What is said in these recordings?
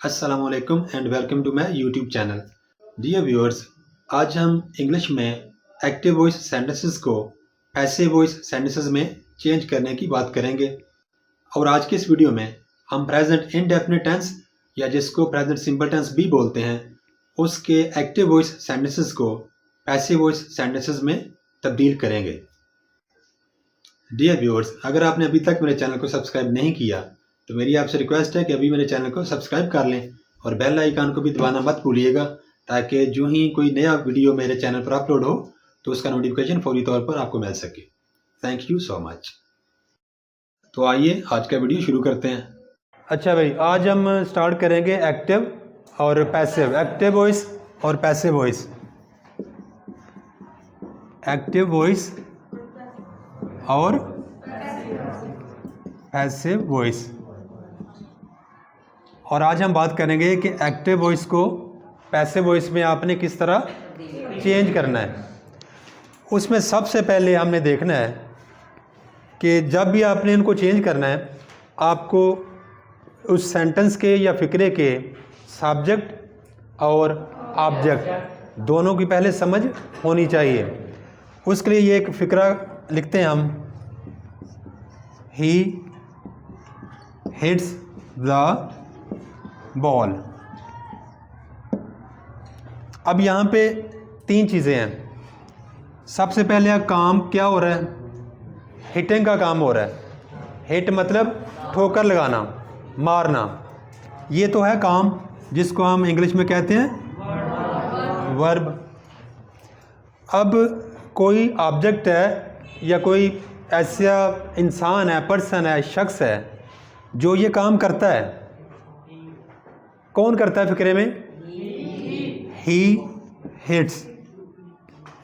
अस्सलामुअलैकुम and welcome to my YouTube channel. Dear viewers, आज हम इंग्लिश में एक्टिव वॉइस सेंटेंसेस को पैसिव वॉइस सेंटेंसेस में चेंज करने की बात करेंगे। और आज के इस वीडियो में हम प्रेजेंट इंडेफिनिट टेंस या जिसको प्रेजेंट सिंपल टेंस भी बोलते हैं उसके एक्टिव वॉइस सेंटेंसेस को पैसिव वॉइस सेंटेंसेस में तब्दील करेंगे। डियर व्यूअर्स, अगर आपने अभी तक मेरे चैनल को सब्सक्राइब नहीं किया तो मेरी आपसे रिक्वेस्ट है कि अभी मेरे चैनल को सब्सक्राइब कर लें और बेल आइकन को भी दबाना मत भूलिएगा, ताकि जो ही कोई नया वीडियो मेरे चैनल पर अपलोड हो तो उसका नोटिफिकेशन फौरी तौर पर आपको मिल सके। Thank you so much. तो आइए आज का वीडियो शुरू करते हैं। अच्छा भाई, आज हम स्टार्ट करेंगे एक्टिव और पैसिव, एक्टिव वॉइस और पैसिव वॉइस। एक्टिव वॉइस और पैसिव वॉइस। और आज हम बात करेंगे कि एक्टिव वॉइस को पैसिव वॉइस में आपने किस तरह चेंज करना है। उसमें सबसे पहले हमने देखना है कि जब भी आपने इनको चेंज करना है, आपको उस सेंटेंस के या फिक्रे के सब्जेक्ट और ऑब्जेक्ट दोनों की पहले समझ होनी चाहिए। उसके लिए ये एक फिक्रा लिखते हैं हम, ही हिट्स द बॉल। अब यहाँ पे तीन चीज़ें हैं। सबसे पहले काम क्या हो रहा है? हिटिंग का काम हो रहा है। हिट मतलब ठोकर लगाना, मारना। ये तो है काम, जिसको हम इंग्लिश में कहते हैं वर्ब। अब कोई ऑब्जेक्ट है या कोई ऐसा इंसान है, पर्सन है, शख्स है जो ये काम करता है। कौन करता है फिक्रे में? He hits.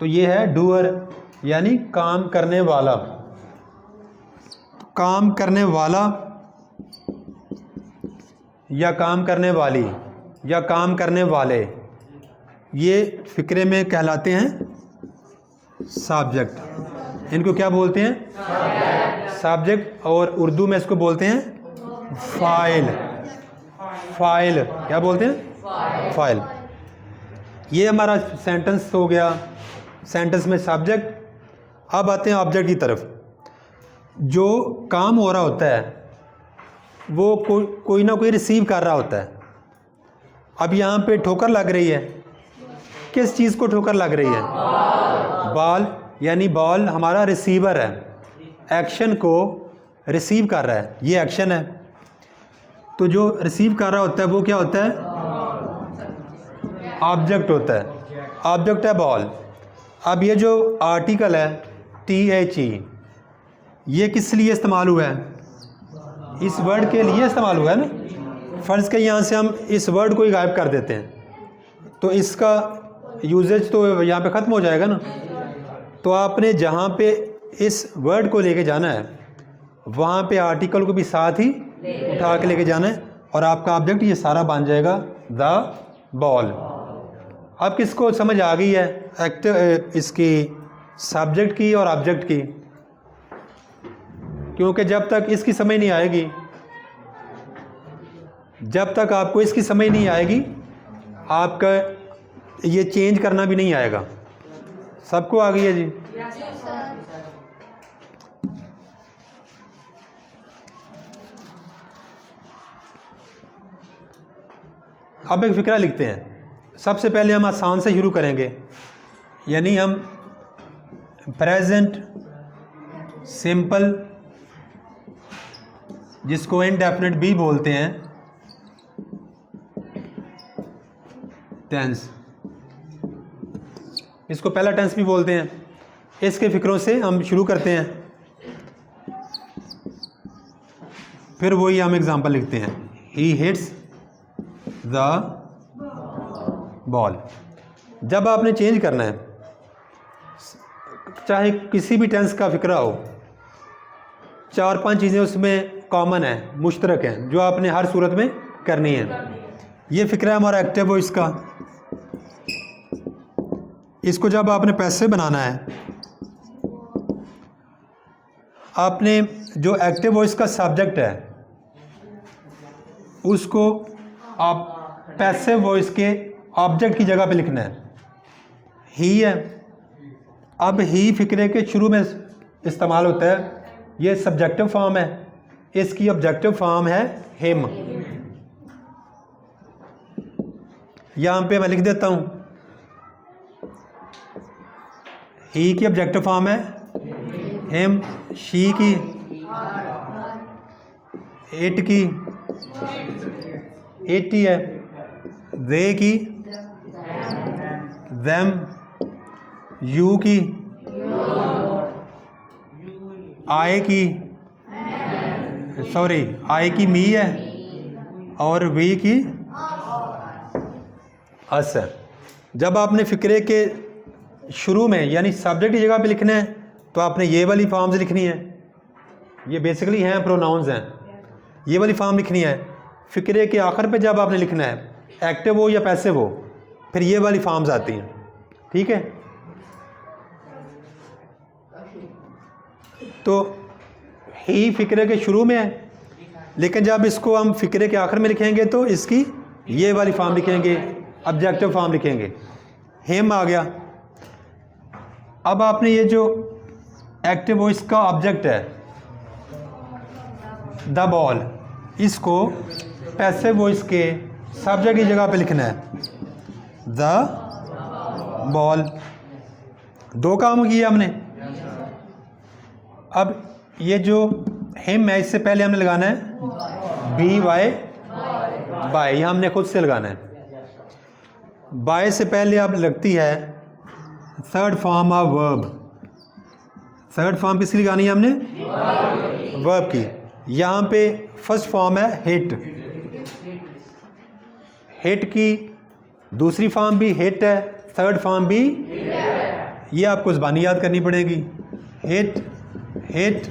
तो ये है डूअर, यानी काम करने वाला। काम करने वाला या काम करने वाली या काम करने वाले, ये फिक्रे में कहलाते हैं सब्जेक्ट। इनको क्या बोलते हैं? सब्जेक्ट। और उर्दू में इसको बोलते हैं फाइल। फाइल क्या बोलते हैं? फाइल। ये हमारा सेंटेंस हो गया। सेंटेंस में सब्जेक्ट। अब आते हैं ऑब्जेक्ट की तरफ। जो काम हो रहा होता है वो कोई ना कोई रिसीव कर रहा होता है। अब यहाँ पे ठोकर लग रही है। किस चीज़ को ठोकर लग रही है? बॉल। यानी बॉल हमारा रिसीवर है, एक्शन को रिसीव कर रहा है। ये एक्शन है। तो जो रिसीव कर रहा होता है वो क्या होता है? ऑब्जेक्ट होता है। ऑब्जेक्ट है बॉल। अब ये जो आर्टिकल है THE, ये किस लिए इस्तेमाल हुआ है? इस वर्ड के लिए इस्तेमाल हुआ है ना। फ़र्ज़ के यहाँ से हम इस वर्ड को ही गायब कर देते हैं तो इसका यूजेज तो यहाँ पे ख़त्म हो जाएगा ना। तो आपने जहाँ पे इस वर्ड को लेके जाना है वहाँ पे आर्टिकल को भी साथ ही उठा के लेके जाना है और आपका ऑब्जेक्ट ये सारा बन जाएगा द बॉल। अब किसको समझ आ गई है एक्टिव, इसकी सब्जेक्ट की और ऑब्जेक्ट की? क्योंकि जब तक इसकी समझ नहीं आएगी, जब तक आपको इसकी समझ नहीं आएगी, आपका ये चेंज करना भी नहीं आएगा। सबको आ गई है जी? अब एक फिक्रा लिखते हैं। सबसे पहले हम आसान से शुरू करेंगे, यानी हम प्रेजेंट सिंपल, जिसको इनडेफिनिट भी बोलते हैं, टेंस। इसको पहला टेंस भी बोलते हैं। इसके फिक्रों से हम शुरू करते हैं, फिर वही हम एग्जांपल लिखते हैं। He hits the ball. जब आपने चेंज करना है, चाहे किसी भी टेंस का फिक्रा हो, 4-5 चीज़ें उसमें कॉमन है, मुश्तरक हैं, जो आपने हर सूरत में करनी है। ये फिक्रा है हमारा एक्टिव वॉइस का। इसको जब आपने पैसिव बनाना है, आपने जो एक्टिव वॉइस का सब्जेक्ट है उसको आप पैसिव वॉइस के ऑब्जेक्ट की जगह पे लिखना है। ही है। अब ही फिक्रे के शुरू में इस्तेमाल होता है, ये सब्जेक्टिव फॉर्म है, इसकी ऑब्जेक्टिव फॉर्म है हिम। यहाँ पे मैं लिख देता हूँ, ही की ऑब्जेक्टिव फॉर्म है हिम, शी की, इट की, इट ही है, दे की, them, यू की, आई की, सॉरी आई की मी है, और वी की अस है। जब आपने फिक्रे के शुरू में यानी सब्जेक्ट की जगह पे लिखना है तो आपने ये वाली फॉर्म्स लिखनी है, ये बेसिकली हैं प्रोनाउंस हैं, ये वाली फॉर्म लिखनी है। फिक्रे के आखिर पे जब आपने लिखना है, एक्टिव हो या पैसिव हो, फिर ये वाली फॉर्म्स आती हैं। ठीक है, तो ही फिक्रे के शुरू में है, लेकिन जब इसको हम फिक्रे के आखिर में लिखेंगे तो इसकी ये वाली फॉर्म लिखेंगे, ऑब्जेक्टिव फॉर्म लिखेंगे। हिम आ गया। अब आपने ये जो एक्टिव वॉइस का ऑब्जेक्ट है द बॉल, इसको पैसिव वॉइस के सब्जेक्ट की जगह पे लिखना है, द बॉल। दो काम किए हमने। अब ये जो हिम है, इससे पहले हमने लगाना है बी वाई बाय, यह हमने खुद से लगाना है। बाय से पहले अब लगती है third form of verb. Third form किसकी लगानी है हमने? वर्ब की। यहाँ पे फर्स्ट फॉर्म है हिट। हिट की दूसरी फॉर्म भी हिट है, थर्ड फॉर्म भी, ये आपको ज़बानी याद करनी पड़ेगी। हिट हिट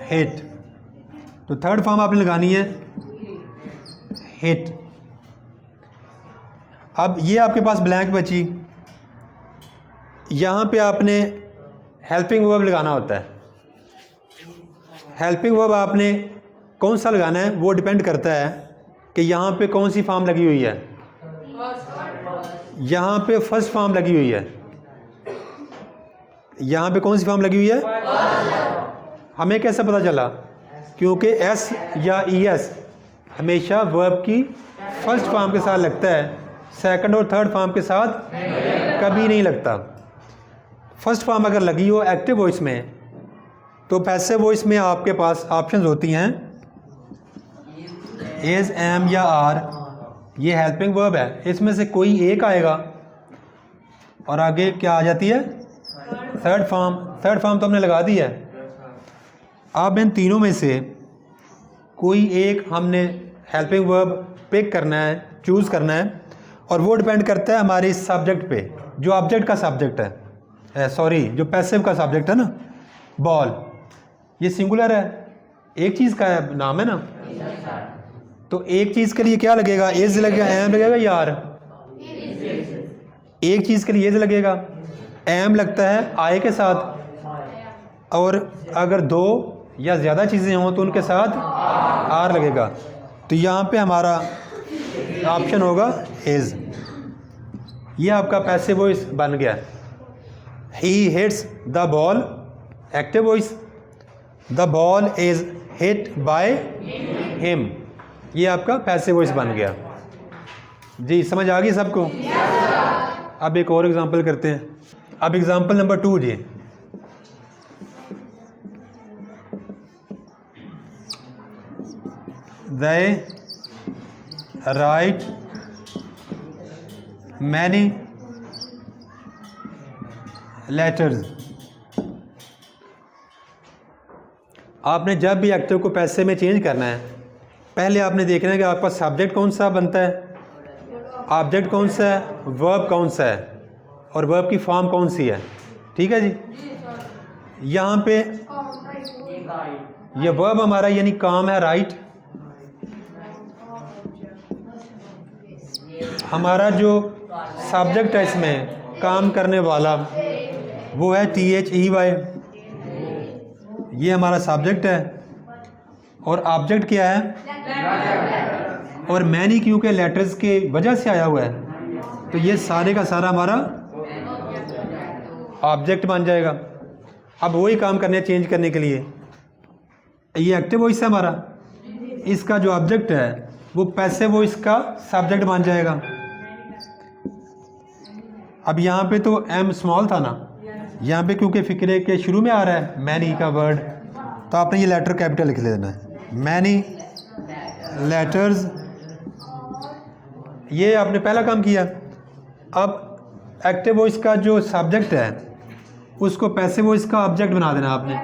हिट, तो थर्ड फॉर्म आपने लगानी है हिट। अब ये आपके पास ब्लैंक बची, यहाँ पे आपने हेल्पिंग वर्ब लगाना होता है। हेल्पिंग वर्ब आपने कौन सा लगाना है वो डिपेंड करता है कि यहाँ पे कौन सी फॉर्म लगी हुई है। यहाँ पे फर्स्ट फॉर्म लगी हुई है। यहाँ पे कौन सी फॉर्म लगी हुई है? हमें कैसे पता चला? क्योंकि एस या ई एस हमेशा वर्ब की फर्स्ट फॉर्म के साथ लगता है, सेकंड और थर्ड फॉर्म के साथ कभी नहीं लगता। फर्स्ट फॉर्म अगर लगी हो एक्टिव वॉइस में, तो पैसिव वॉइस में आपके पास ऑप्शंस होती हैं इज, एम या आर। ये हेल्पिंग वर्ब है, इसमें से कोई एक आएगा और आगे क्या आ जाती है? Third form. थर्ड फॉर्म तो हमने लगा दी है। अब इन तीनों में से कोई एक हमने हेल्पिंग वर्ब पिक करना है, चूज़ करना है, और वो डिपेंड करता है हमारे सब्जेक्ट पे, जो ऑब्जेक्ट का सब्जेक्ट है, सॉरी जो पैसिव का सब्जेक्ट है ना, बॉल। ये सिंगुलर है, एक चीज़ का नाम है ना, तो एक चीज़ के लिए क्या लगेगा? इज लगेगा, एम लगेगा या आर? एक चीज़ के लिए इज लगेगा, एम लगता है आई के साथ, और अगर दो या ज़्यादा चीज़ें हों तो उनके साथ आर लगेगा। तो यहाँ पे हमारा ऑप्शन होगा इज। ये आपका पैसिव वॉइस बन गया। He hits the ball, active voice. The ball is hit by him, ये आपका पैसिव वॉइस बन गया। जी समझ आ गई सबको? अब एक और एग्जांपल करते हैं। अब एग्जांपल नंबर 2 जी। They write many letters। आपने जब भी एक्टिव को पैसे में चेंज करना है, पहले आपने देखना है कि आपका सब्जेक्ट कौन सा बनता है, ऑब्जेक्ट कौन सा है, वर्ब कौन सा है, और वर्ब की फॉर्म कौन सी है। ठीक है जी। यहाँ पे ये वर्ब हमारा यानी काम है राइट। हमारा जो सब्जेक्ट है इसमें काम करने वाला वो है THEY, ये हमारा सब्जेक्ट है। और ऑब्जेक्ट क्या है? और मैनी क्योंकि लेटर्स के वजह से आया हुआ है तो ये सारे का सारा हमारा ऑब्जेक्ट बन जाएगा। अब वही काम करने हैं चेंज करने के लिए। ये एक्टिव वॉइस है हमारा, इसका जो ऑब्जेक्ट है वो पैसिव वॉइस का सब्जेक्ट बन जाएगा। अब यहाँ पे तो एम स्मॉल था ना, यहाँ पे क्योंकि फिक्रे के शुरू में आ रहा है मैनी का वर्ड, तो आपने ये लेटर कैपिटल लिख लेना है। मैनी लेटर्स, ये आपने पहला काम किया। अब एक्टिव वॉइस का जो सब्जेक्ट है उसको पैसिव वॉइस का ऑब्जेक्ट बना देना आपने,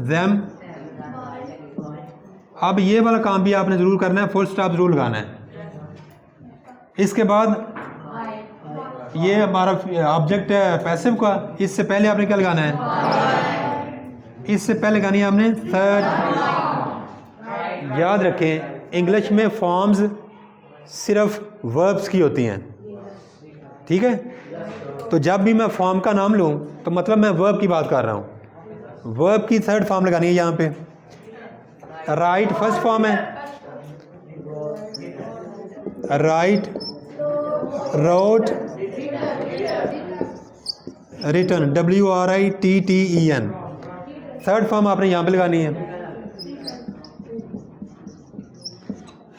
them। अब ये वाला काम भी आपने ज़रूर करना है, फुल स्टॉप ज़रूर लगाना है। इसके बाद ये हमारा ऑब्जेक्ट है पैसिव का, इससे पहले आपने क्या लगाना है, इससे पहले लगानी है आपने थर्ड। याद रखें इंग्लिश में फॉर्म्स सिर्फ वर्ब्स की होती हैं, ठीक है। तो जब भी मैं फॉर्म का नाम लूँ तो मतलब मैं वर्ब की बात कर रहा हूँ। वर्ब की थर्ड फॉर्म लगानी है यहाँ पे। राइट फर्स्ट फॉर्म है, right, wrote, written, WRITTEN। Third form आपने यहाँ पे लगानी है,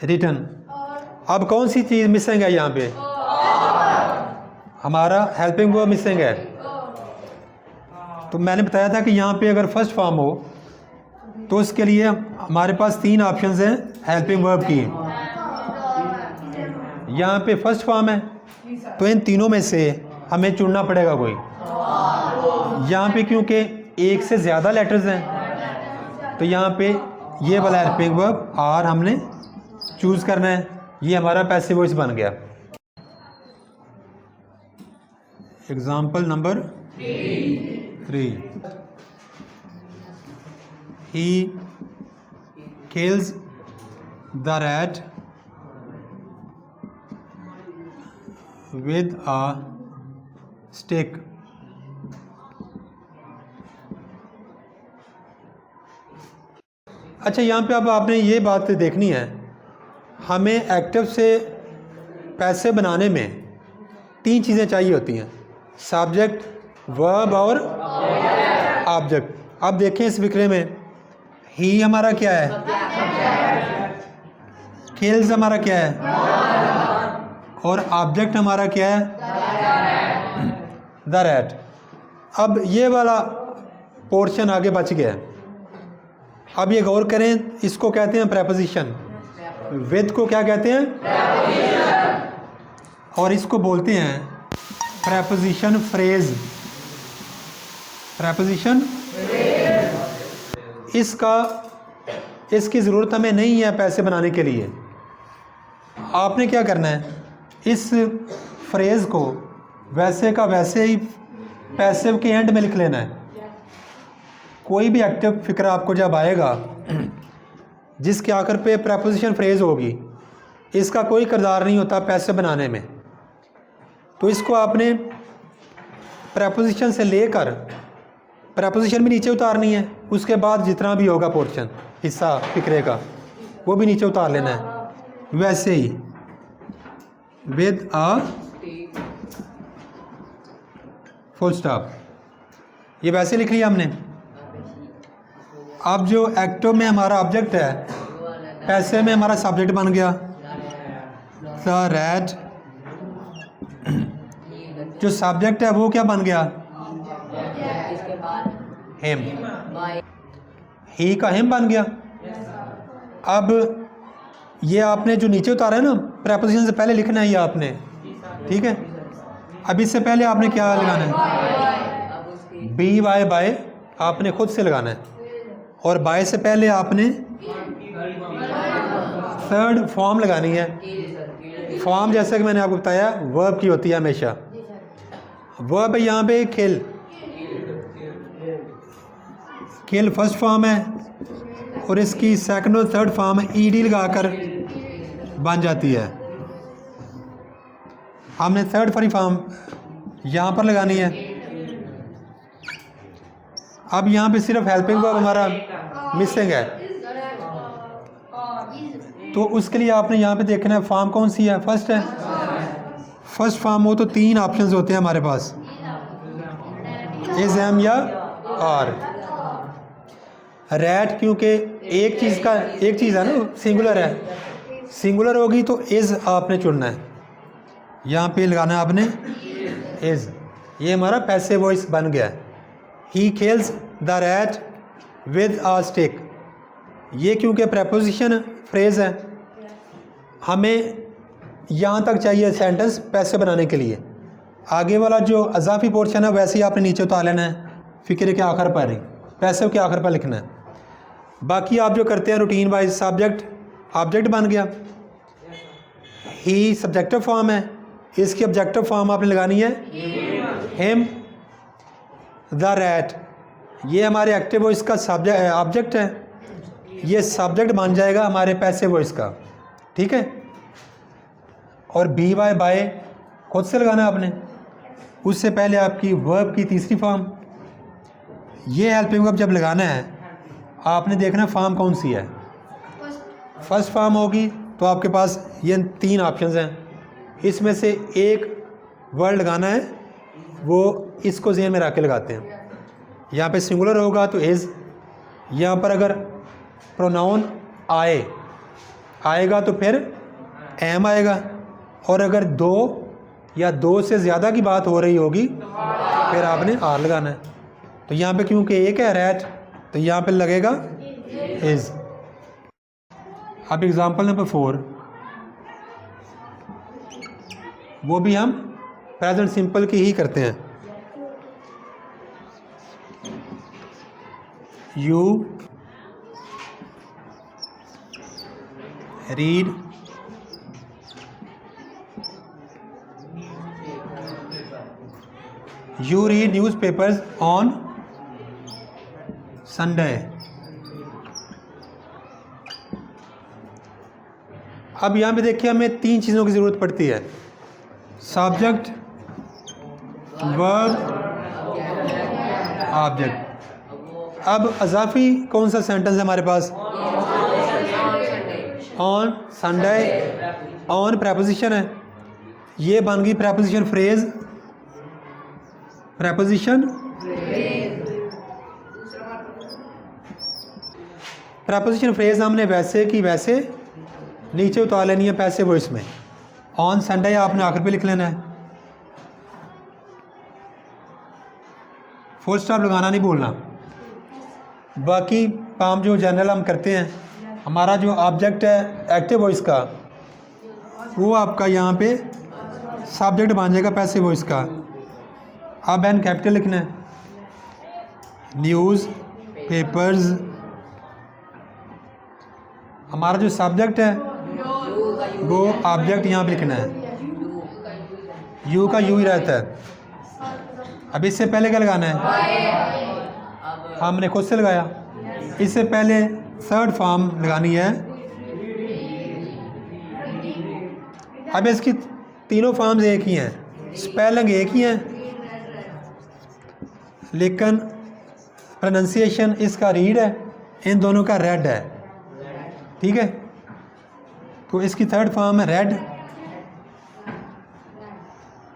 रिटर्न। अब कौन सी चीज़ मिसिंग है यहाँ पे, हमारा हेल्पिंग वर्ब मिसिंग है। तो मैंने बताया था कि यहाँ पे अगर फर्स्ट फॉर्म हो तो उसके लिए हमारे पास 3 ऑप्शंस हैं हेल्पिंग वर्ब की। यहाँ पे फर्स्ट फॉर्म है तो इन तीनों में से हमें चुनना पड़ेगा कोई। यहाँ पे क्योंकि एक से ज़्यादा लेटर्स हैं तो यहाँ पे ये वाला हेल्पिंग वर्ब आर हमने चूज़ करना है। ये हमारा पैसिव वॉइस बन गया। Example number 3, he kills the rat with a stick। अच्छा, यहाँ पे अब आपने ये बात देखनी है, हमें एक्टिव से पैसिव बनाने में 3 चीज़ें चाहिए होती हैं, सब्जेक्ट, वर्ब और ऑब्जेक्ट। अब देखें इस फिक्रे में ही हमारा क्या है, किल्स हमारा क्या है, और ऑब्जेक्ट हमारा क्या है, द रैट। अब ये वाला पोर्शन आगे बच गया। अब ये गौर करें, इसको कहते हैं प्रेपोजिशन। विद को क्या कहते हैं, और इसको बोलते हैं प्रेपोजिशन फ्रेज। प्रेपोजिशन इसकी ज़रूरत हमें नहीं है पैसे बनाने के लिए। आपने क्या करना है, इस फ्रेज़ को वैसे का वैसे ही पैसिव के एंड में लिख लेना है। कोई भी एक्टिव फिक्रा आपको जब आएगा जिसके आखिर पे प्रेपोजिशन फ्रेज़ होगी, इसका कोई किरदार नहीं होता पैसिव बनाने में। तो इसको आपने प्रेपोजिशन से लेकर प्रेपोजिशन भी नीचे उतारनी है, उसके बाद जितना भी होगा पोर्शन हिस्सा फिक्रे का वो भी नीचे उतार लेना है। वैसे ही विद आ फुल स्टॉप, ये वैसे लिख लिया हमने। अब जो एक्टिव में हमारा ऑब्जेक्ट है, पैसिव में हमारा सब्जेक्ट बन गया द रैट। जो सब्जेक्ट है वो क्या बन गया, हिम, ही का हिम बन गया। अब ये आपने जो नीचे उतारा है ना, प्रेपोजिशन से पहले लिखना है ये आपने, ठीक है। अब इससे पहले आपने क्या लगाना है, बी वाई बाय आपने खुद से लगाना है, और बाय से पहले आपने थर्ड फॉर्म लगानी है। फॉर्म जैसे कि मैंने आपको बताया वर्ब की होती है हमेशा। वर्ब यहाँ पे किल, किल फर्स्ट फॉर्म है, और इसकी सेकंड और थर्ड फॉर्म ईडी लगाकर बन जाती है। हमने थर्ड फॉर्म यहाँ पर लगानी है। अब यहाँ पे सिर्फ हेल्पिंग वर्ब हमारा मिसिंग है, तो उसके लिए आपने यहाँ पे देखना है फॉर्म कौन सी है, फर्स्ट है। फर्स्ट फॉर्म हो तो 3 ऑप्शंस होते हैं हमारे पास, इज, एम या आर। रैट क्योंकि एक चीज़ है ना, सिंगुलर है, सिंगुलर होगी तो इज़ आपने चुनना है, यहाँ पे लगाना है आपने इज़। ये हमारा पैसिव वॉइस बन गया है। He kills the rat with a stick, ये क्योंकि प्रपोजिशन फ्रेज है, हमें यहाँ तक चाहिए सेंटेंस पैसे बनाने के लिए। आगे वाला जो अजाफी पोर्शन है वैसे ही आपने नीचे उतार लेना है, फ़िक्र के आखिर पर ही, पैसे के आखिर पर लिखना है। बाकी आप जो करते हैं रूटीन वाइज, सब्जेक्ट ऑब्जेक्ट बन गया, ही सब्जेक्टिव फॉर्म है, इसकी ऑब्जेक्टिव फॉर्म आपने लगानी है हिम। द रैट ये हमारे एक्टिव वॉइस का सब्जेक्ट ऑब्जेक्ट है, ये सब्जेक्ट बन जाएगा हमारे पैसिव वॉइस का, ठीक है। और बी वाई बाय खुद से लगाना है आपने, उससे पहले आपकी वर्ब की तीसरी फॉर्म। ये हेल्पिंग वर्ब जब लगाना है आपने देखना फॉर्म कौन सी है। फर्स्ट फॉर्म होगी तो आपके पास ये 3 ऑप्शंस हैं, इसमें से एक वर्ड लगाना है, वो इसको ज़हन में रख के लगाते हैं। यहाँ पे सिंगुलर होगा तो इज़, यहाँ पर अगर प्रोनाउन आएगा तो फिर एम आएगा, और अगर 2 या 2 से ज़्यादा की बात हो रही होगी फिर आपने आर लगाना है। तो यहाँ पे क्योंकि एक है रैट तो यहाँ पे लगेगा इज़। अब एग्ज़ाम्पल नंबर 4, वो भी हम प्रेजेंट सिंपल की ही करते हैं। You read newspapers on Sunday. अब यहाँ पे देखिए हमें 3 चीज़ों की ज़रूरत पड़ती है, सब्जेक्ट, वर्ब, ऑब्जेक्ट। अब अजाफी कौन सा सेंटेंस है हमारे पास, ऑन संडे, ऑन प्रपोजिशन है, ये बन गई प्रपोजिशन फ्रेज, प्रपोजिशन फ्रेज हमने वैसे की वैसे नीचे उतार लेनी है पैसिव वॉइस में। ऑन संडे आपने आखिर पे लिख लेना है, फुल स्टॉप लगाना नहीं भूलना। बाकी काम जो जनरल हम करते हैं, हमारा जो ऑब्जेक्ट है एक्टिव वॉइस का, वो आपका यहाँ पे सब्जेक्ट बन जाएगा पैसिव वॉइस का। अब एन कैपिटल लिखना है, न्यूज़ पेपर्स, हमारा जो सब्जेक्ट है वो ऑब्जेक्ट यहाँ पे लिखना है, यू का यू ही रहता है। अब इससे पहले क्या लगाना है, हमने खुद से लगाया, इससे पहले थर्ड फॉर्म लगानी है। अब इसकी तीनों फॉर्म्स एक ही हैं, स्पेलिंग एक ही हैं, लेकिन प्रोनंसिएशन इसका रीड है, इन दोनों का रेड है, ठीक है। तो इसकी थर्ड फॉर्म है रेड।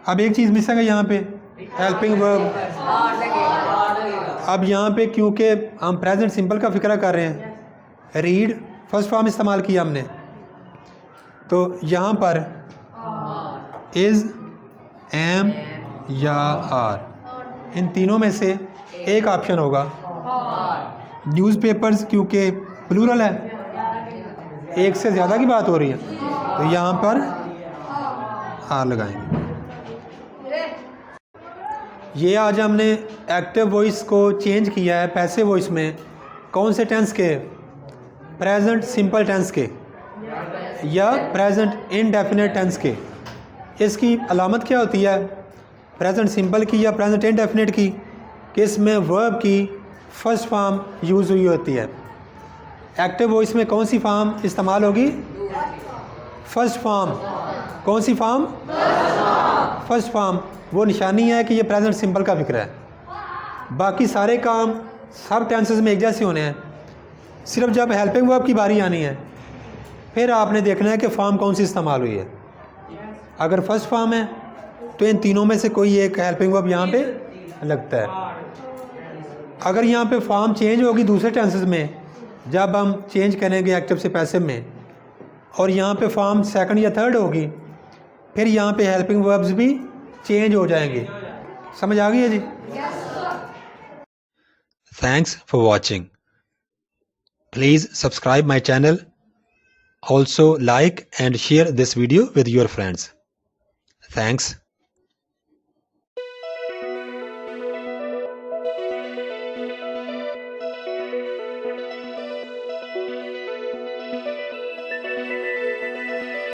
अब एक चीज़ मिसिंग है यहाँ पे, हेल्पिंग वर्ब। अब यहाँ पे क्योंकि हम प्रेजेंट सिंपल का फिक्र कर रहे हैं, रीड फर्स्ट फॉर्म इस्तेमाल किया हमने, तो यहाँ पर इज़, एम या आर, इन तीनों में से एक ऑप्शन होगा। न्यूज़पेपर्स क्योंकि प्लूरल है, एक से ज़्यादा की बात हो रही है, तो यहाँ पर आर लगाएंगे। ये आज हमने एक्टिव वॉइस को चेंज किया है पैसिव वॉइस में, कौन से टेंस के, प्रेजेंट सिंपल टेंस के या प्रेजेंट इनडेफिनेट टेंस के। इसकी अलामत क्या होती है प्रेजेंट सिंपल की या प्रेजेंट इनडेफिनेट की, कि इसमें वर्ब की फर्स्ट फॉर्म यूज़ हुई होती है। एक्टिव वॉइस में कौन सी फॉर्म इस्तेमाल होगी, फर्स्ट फॉर्म। कौन सी फॉर्म, फर्स्ट फॉर्म। वो निशानी है कि ये प्रेजेंट सिंपल का फिक्र है। बाकी सारे काम सब टेंसेस में एक जैसे होने हैं, सिर्फ जब हेल्पिंग वर्ब की बारी आनी है फिर आपने देखना है कि फॉर्म कौन सी इस्तेमाल हुई है। अगर फर्स्ट फॉर्म है तो इन तीनों में से कोई एक हेल्पिंग वर्ब यहाँ पे लगता है। अगर यहाँ पे फॉर्म चेंज होगी दूसरे टेंसेस में, जब हम चेंज करेंगे एक्टिव से पैसिव में, और यहाँ पे फॉर्म सेकंड या थर्ड होगी, फिर यहाँ पे हेल्पिंग वर्ब्स भी चेंज हो जाएंगे। समझ आ गई है जी? Thanks for watching. Please subscribe my channel. Also like and share this video with your friends. Thanks.